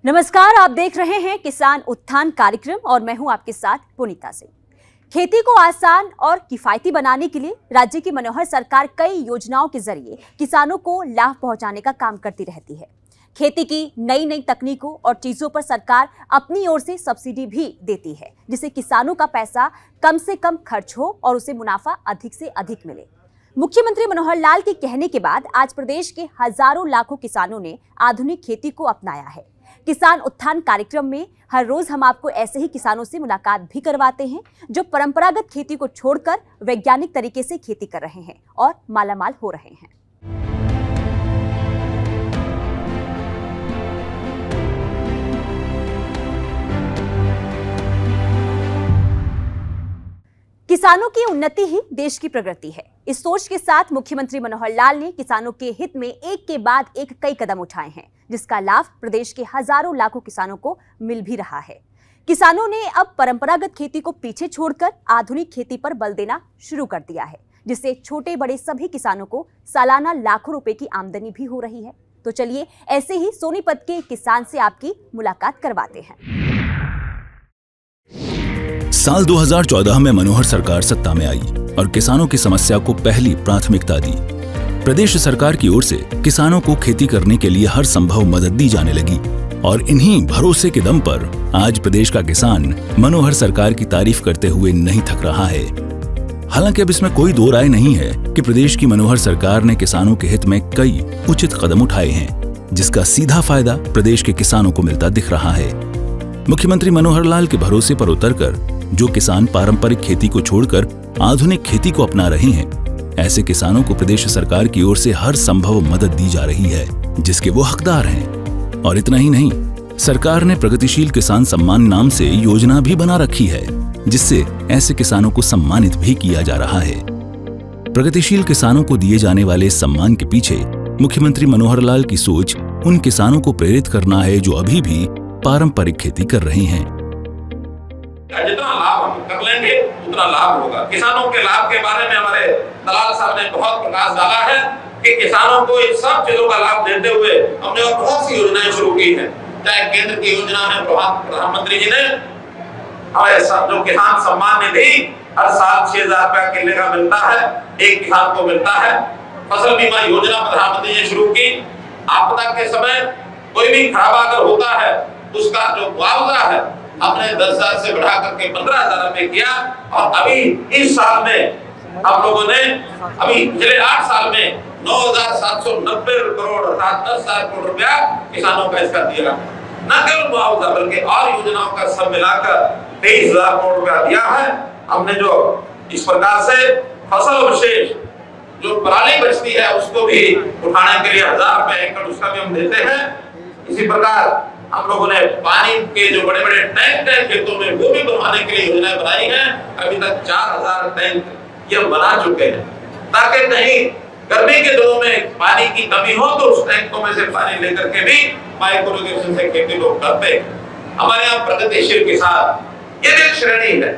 नमस्कार, आप देख रहे हैं किसान उत्थान कार्यक्रम और मैं हूं आपके साथ पुनीता सिंह। खेती को आसान और किफायती बनाने के लिए राज्य की मनोहर सरकार कई योजनाओं के जरिए किसानों को लाभ पहुंचाने का काम करती रहती है। खेती की नई नई तकनीकों और चीजों पर सरकार अपनी ओर से सब्सिडी भी देती है, जिससे किसानों का पैसा कम से कम खर्च हो और उसे मुनाफा अधिक से अधिक मिले। मुख्यमंत्री मनोहर लाल के कहने के बाद आज प्रदेश के हजारों लाखों किसानों ने आधुनिक खेती को अपनाया है। किसान उत्थान कार्यक्रम में हर रोज हम आपको ऐसे ही किसानों से मुलाकात भी करवाते हैं जो परंपरागत खेती को छोड़कर वैज्ञानिक तरीके से खेती कर रहे हैं और मालामाल हो रहे हैं। किसानों की उन्नति ही देश की प्रगति है। इस सोच के साथ मुख्यमंत्री मनोहर लाल ने किसानों के हित में एक के बाद एक कई कदम उठाए हैं, जिसका लाभ प्रदेश के हजारों लाखों किसानों को मिल भी रहा है। किसानों ने अब परंपरागत खेती को पीछे छोड़कर आधुनिक खेती पर बल देना शुरू कर दिया है, जिससे छोटे बड़े सभी किसानों को सालाना लाखों रुपए की आमदनी भी हो रही है। तो चलिए ऐसे ही सोनीपत के किसान से आपकी मुलाकात करवाते हैं। साल 2014 में मनोहर सरकार सत्ता में आई और किसानों की समस्या को पहली प्राथमिकता दी। प्रदेश सरकार की ओर से किसानों को खेती करने के लिए हर संभव मदद दी जाने लगी और इन्हीं भरोसे के दम पर आज प्रदेश का किसान मनोहर सरकार की तारीफ करते हुए नहीं थक रहा है। हालांकि अब इसमें कोई दो राय नहीं है कि प्रदेश की मनोहर सरकार ने किसानों के हित में कई उचित कदम उठाए हैं, जिसका सीधा फायदा प्रदेश के किसानों को मिलता दिख रहा है। मुख्यमंत्री मनोहर लाल के भरोसे पर उतरकर जो किसान पारंपरिक खेती को छोड़कर आधुनिक खेती को अपना रहे हैं, ऐसे किसानों को प्रदेश सरकार की ओर से हर संभव मदद दी जा रही है, जिसके वो हकदार हैं। और इतना ही नहीं, सरकार ने प्रगतिशील किसान सम्मान नाम से योजना भी बना रखी है, जिससे ऐसे किसानों को सम्मानित भी किया जा रहा है। प्रगतिशील किसानों को दिए जाने वाले इस सम्मान के पीछे मुख्यमंत्री मनोहर लाल की सोच उन किसानों को प्रेरित करना है जो अभी भी पारंपरिक खेती कर रहे हैं। जितना लाभ हम कर लेंगे उतना लाभ होगा। किसानों के लाभ के बारे में हमारे दलाल साहब ने बहुत प्रकाश डाला है कि किसानों को इन सब चीजों का लाभ देते हुए हमने और बहुत सी योजनाएं शुरू की हैं। चाहे केंद्र की योजना है, प्रधानमंत्री जी ने हमारे जो किसान सम्मान निधि हर साल 6,000 रुपया किले का मिलता है, एक किसान को मिलता है। फसल बीमा योजना प्रधानमंत्री ने शुरू की। आपदा के समय कोई भी खराबा अगर होता है उसका जो मुआवजा है हमने 10,000 से बढ़ा करके 15,000 रुपए किया। और अभी इस साल में हम लोगों ने अभी पिछले 8 साल में 9,790 करोड़ अर्थात 10,000 करोड़ रुपया किसानों का इसका दिया। न केवल मुआवजा बल्कि और योजनाओं का सब मिलाकर 23,000 करोड़ रुपया दिया है हमने। जो इस प्रकार से फसल विशेष जो पराली बचती है उसको भी उठाने के लिए 1,000 रुपए एकड़ उसका भी हम देते हैं। इसी प्रकार हम लोगों ने पानी के जो बड़े बड़े टैंक हैं खेतों में वो भी बनवाने के लिए योजनाएं बनाई हैं। अभी तक 4,000 टैंक ये बना चुके हैं, ताकि कहीं गर्मी के दिनों में पानी की कमी हो तो उस टैंकों में से पानी लेकर के भी माइक्रो इरिगेशन से खेती लोग करते हैं। हमारे यहाँ प्रगतिशील किसान ये एक श्रेणी है,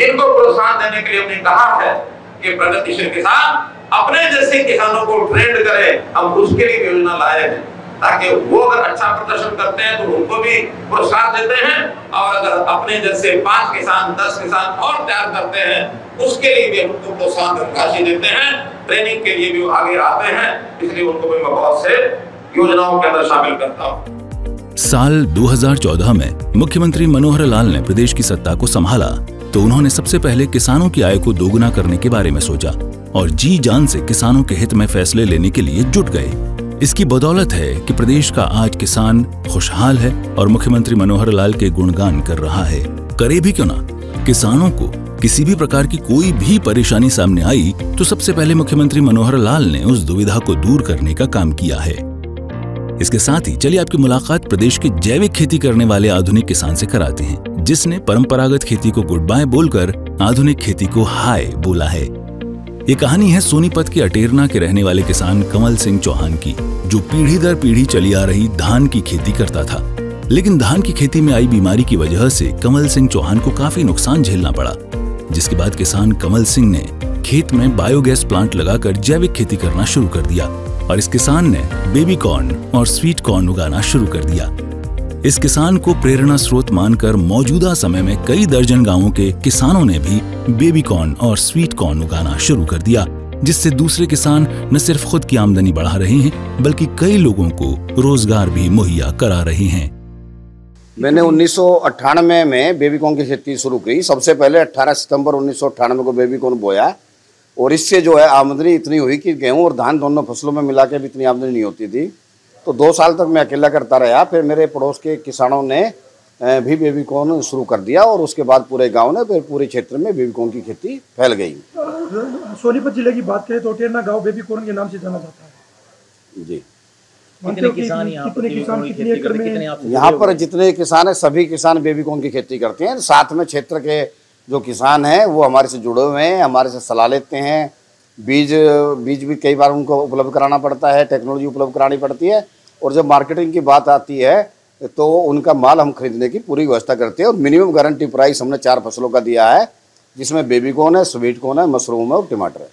इनको प्रोत्साहन देने के लिए हमने कहा है कि प्रगतिशील किसान अपने जैसे किसानों को ट्रेंड करें। हम उसके लिए योजना लाए हैं ताकि वो अगर अच्छा प्रदर्शन करते हैं तो उनको भी प्रोत्साहन देते हैं, और अगर अपने जैसे 5 किसान 10 किसान और तैयार करते हैं उसके लिए भी उनको प्रोत्साहन राशि देते हैं। ट्रेनिंग के लिए भी वो आगे आते हैं, इसलिए उनको भी मैं बहुत से योजनाओं के अंदर शामिल करता हूँ। साल 2014 में मुख्यमंत्री मनोहर लाल ने प्रदेश की सत्ता को संभाला तो उन्होंने सबसे पहले किसानों की आय को दोगुना करने के बारे में सोचा और जी जान से किसानों के हित में फैसले लेने के लिए जुट गए। इसकी बदौलत है कि प्रदेश का आज किसान खुशहाल है और मुख्यमंत्री मनोहर लाल के गुणगान कर रहा है। करे भी क्यों ना, किसानों को किसी भी प्रकार की कोई भी परेशानी सामने आई तो सबसे पहले मुख्यमंत्री मनोहर लाल ने उस दुविधा को दूर करने का काम किया है। इसके साथ ही चलिए आपकी मुलाकात प्रदेश के जैविक खेती करने वाले आधुनिक किसान से कराते हैं, जिसने परंपरागत खेती को गुड बाय बोलकर आधुनिक खेती को हाय बोला है। ये कहानी है सोनीपत के अटेरना के रहने वाले किसान कमल सिंह चौहान की, जो पीढ़ी दर पीढ़ी चली आ रही धान की खेती करता था। लेकिन धान की खेती में आई बीमारी की वजह से कमल सिंह चौहान को काफी नुकसान झेलना पड़ा, जिसके बाद किसान कमल सिंह ने खेत में बायोगैस प्लांट लगाकर जैविक खेती करना शुरू कर दिया और इस किसान ने बेबी कॉर्न और स्वीट कॉर्न उगाना शुरू कर दिया। इस किसान को प्रेरणा स्रोत मानकर मौजूदा समय में कई दर्जन गांवों के किसानों ने भी बेबी कॉर्न और स्वीट कॉर्न उगाना शुरू कर दिया, जिससे दूसरे किसान न सिर्फ खुद की आमदनी बढ़ा रहे हैं बल्कि कई लोगों को रोजगार भी मुहैया करा रहे हैं। मैंने 1998 में बेबी कॉर्न की खेती शुरू की। सबसे पहले 18 सितंबर 1998 को बेबी कॉर्न बोया और इससे जो है आमदनी इतनी हुई कि गेहूं और धान दोनों फसलों में मिला के भी इतनी आमदनी नहीं होती थी। तो 2 साल तक मैं अकेला करता रहा। फिर मेरे पड़ोस के किसानों ने भी बेबी कॉर्न शुरू कर दिया और उसके बाद पूरे गांव ने, फिर पूरे क्षेत्र में बेबी कॉर्न की खेती फैल गई। सोनीपत जिले की बात करें तो टेरना गांव बेबी कॉर्न के नाम से जाना जाता है। जी। कितने किसान कितने एकड़ में? यहाँ पर जितने किसान हैं सभी किसान बेबी कॉर्न की खेती करते हैं। साथ में क्षेत्र के जो किसान हैं वो हमारे से जुड़े हुए हैं, हमारे से सलाह लेते हैं। बीज भी कई बार उनको उपलब्ध कराना पड़ता है, टेक्नोलॉजी उपलब्ध करानी पड़ती है। और जब मार्केटिंग की बात आती है तो उनका माल हम खरीदने की पूरी व्यवस्था करते हैं। और मिनिमम गारंटी प्राइस हमने 4 फसलों का दिया है, जिसमें बेबी कॉर्न है, स्वीट कॉर्न है, मशरूम है और टमाटर है।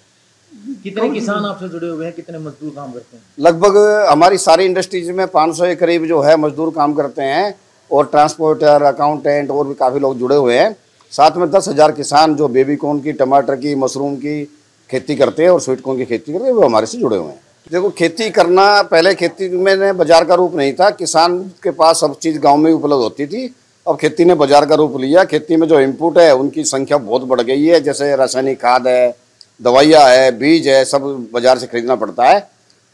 कितने किसान आपसे जुड़े हुए हैं, कितने मजदूर काम करते हैं? लगभग हमारी सारी इंडस्ट्रीज में 500 के करीब जो है मजदूर काम करते हैं और ट्रांसपोर्टर, अकाउंटेंट और भी काफ़ी लोग जुड़े हुए हैं। साथ में 10,000 किसान जो बेबी कॉर्न की, टमाटर की, मशरूम की खेती करते हैं और स्वीट कॉर्न की खेती करते हैं, वो हमारे से जुड़े हुए हैं। देखो, खेती करना, पहले खेती में बाजार का रूप नहीं था। किसान के पास सब चीज़ गांव में ही उपलब्ध होती थी। अब खेती ने बाजार का रूप लिया। खेती में जो इनपुट है उनकी संख्या बहुत बढ़ गई है। जैसे रासायनिक खाद है, दवाइयाँ है, बीज है, सब बाजार से खरीदना पड़ता है।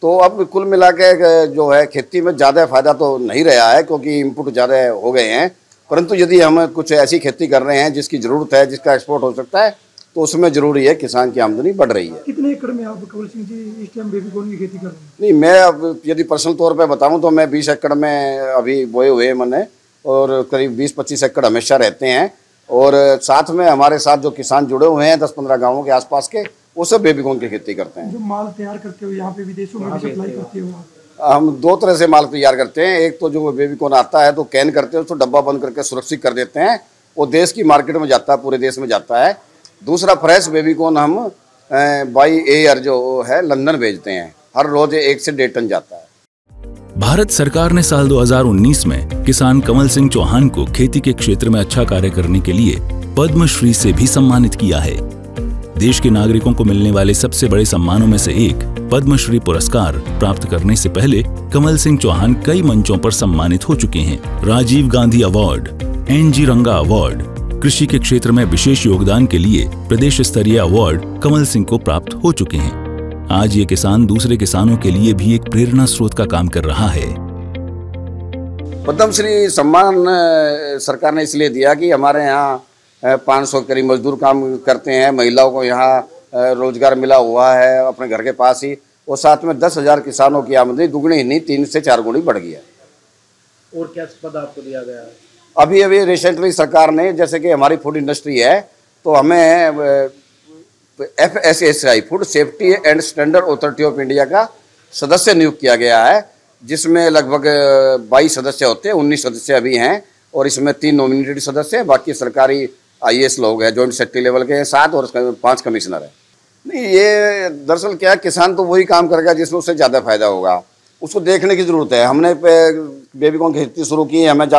तो अब कुल मिला के जो है खेती में ज़्यादा फायदा तो नहीं रहा है, क्योंकि इनपुट ज़्यादा हो गए हैं। परंतु यदि हम कुछ ऐसी खेती कर रहे हैं जिसकी ज़रूरत है, जिसका एक्सपोर्ट हो सकता है, तो उसमें जरूरी है किसान की आमदनी बढ़ रही है। कितने एकड़ में आप कवल सिंह जी इस टाइम बेबी कॉर्न की खेती कर रहे हैं? नहीं, मैं अब यदि पर्सनल तौर पे बताऊं तो मैं 20 एकड़ में अभी बोए हुए हैं मैंने, और करीब 20-25 एकड़ हमेशा रहते हैं। और साथ में हमारे साथ जो किसान जुड़े हुए हैं 10-15 गाँवों के आसपास के, वो सब बेबी कॉर्न की खेती करते हैं। जो माल तैयार करते हो यहाँ पे विदेशों में भी सप्लाई करते हो? हम 2 तरह से माल तैयार करते हैं। एक तो जो बेबी कॉर्न आता है तो कैन करते हैं, उसको डब्बा बंद करके सुरक्षित कर देते हैं, वो देश की मार्केट में जाता है, पूरे देश में जाता है। दूसरा फ्रेश बेबी कॉर्न हम बाई एयर जो है लंदन भेजते हैं। हर रोज 1 से 1.5 टन जाता है। भारत सरकार ने साल 2019 में किसान कमल सिंह चौहान को खेती के क्षेत्र में अच्छा कार्य करने के लिए पद्मश्री से भी सम्मानित किया है। देश के नागरिकों को मिलने वाले सबसे बड़े सम्मानों में से एक पद्मश्री पुरस्कार प्राप्त करने से पहले कमल सिंह चौहान कई मंचों पर सम्मानित हो चुके हैं। राजीव गांधी अवार्ड, NG रंगा अवार्ड, कृषि के क्षेत्र में विशेष योगदान के लिए प्रदेश स्तरीय अवार्ड कमल सिंह को प्राप्त हो चुके हैं। आज ये किसान दूसरे किसानों के लिए भी एक प्रेरणा स्रोत का काम कर रहा है। पद्मश्री सम्मान सरकार ने इसलिए दिया कि हमारे यहाँ 500 करीब मजदूर काम करते हैं। महिलाओं को यहाँ रोजगार मिला हुआ है अपने घर के पास ही, और साथ में 10,000 किसानों की आमदनी दुगनी ही नहीं 3 से 4 गुनी बढ़ गई है। और क्या पद आपको दिया गया है? अभी रिसेंटली सरकार ने, जैसे कि हमारी फूड इंडस्ट्री है, तो हमें FSSAI food safety and standard authority of India का सदस्य नियुक्त किया गया है, जिसमें लगभग 22 सदस्य होते हैं। 19 सदस्य अभी हैं और इसमें 3 नॉमिनेटेड सदस्य हैं, बाकी सरकारी IAS लोग हैं, जॉइंट सेक्रेटरी लेवल के हैं 7 और 5 कमिश्नर हैं। नहीं, ये दरअसल क्या है, किसान तो वही काम करेगा जिसमें उससे ज़्यादा फायदा होगा, उसको देखने की ज़रूरत है। हमने बेबी कॉर्न की खेती शुरू की, हमें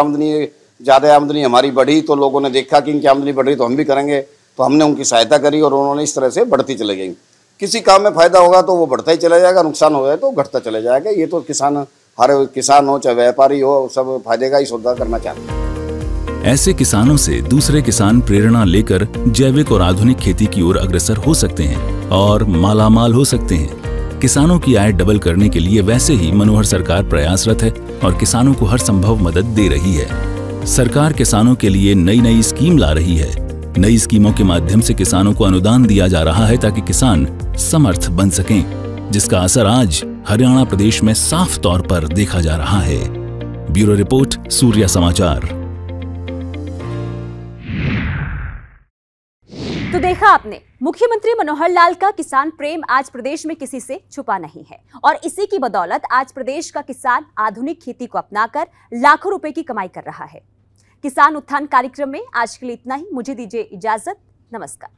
ज़्यादा आमदनी हमारी बढ़ी, तो लोगों ने देखा कि इनकी आमदनी बढ़ रही तो हम भी करेंगे, तो हमने उनकी सहायता करी और उन्होंने इस तरह से बढ़ती चली गई। किसी काम में फायदा होगा तो वो बढ़ता ही चला जाएगा, नुकसान हो जाए तो घटता चला जाएगा। ये तो किसान, हर किसान हो चाहे व्यापारी हो, सब फायदे का ही सौदा करना चाहते हैं। ऐसे किसानों से दूसरे किसान प्रेरणा लेकर जैविक और आधुनिक खेती की ओर अग्रसर हो सकते हैं और मालामाल हो सकते हैं। किसानों की आय डबल करने के लिए वैसे ही मनोहर सरकार प्रयासरत है और किसानों को हर संभव मदद दे रही है। सरकार किसानों के लिए नई स्कीम ला रही है। नई स्कीमों के माध्यम से किसानों को अनुदान दिया जा रहा है ताकि किसान समर्थ बन सकें, जिसका असर आज हरियाणा प्रदेश में साफ तौर पर देखा जा रहा है। ब्यूरो रिपोर्ट, सूर्या समाचार। तो देखा आपने, मुख्यमंत्री मनोहर लाल का किसान प्रेम आज प्रदेश में किसी से छुपा नहीं है और इसी की बदौलत आज प्रदेश का किसान आधुनिक खेती को अपनाकर लाखों रुपए की कमाई कर रहा है। किसान उत्थान कार्यक्रम में आज के लिए इतना ही। मुझे दीजिए इजाजत। नमस्कार।